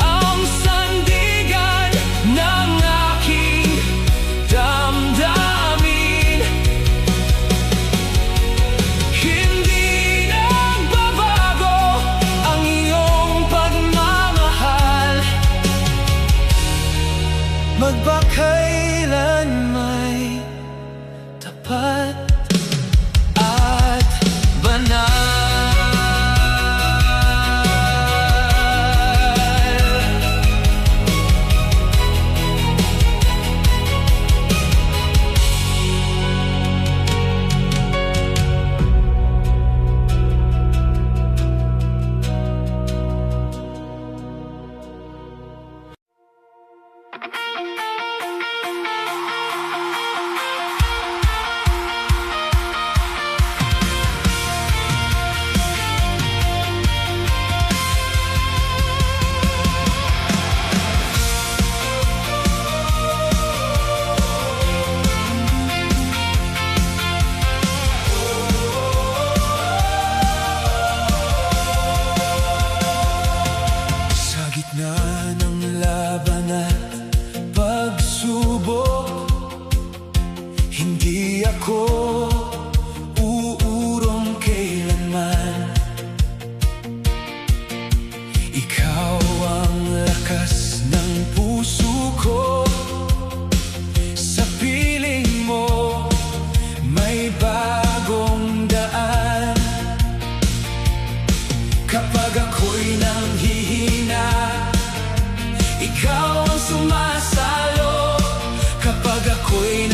ang sandigan ng aking damdamin. Hindi nagbabago ang iyong pagmamahal, magpakailanman tapat at banal. Sa gitna ng laban at pagsubok, hindi ako uurong kailanman. Ikaw ang lakas ng puso ko. Sa piling mo may bagong daan. Kapag ako'y nanghihina, ikaw ang sumasalo. Kapag ako'y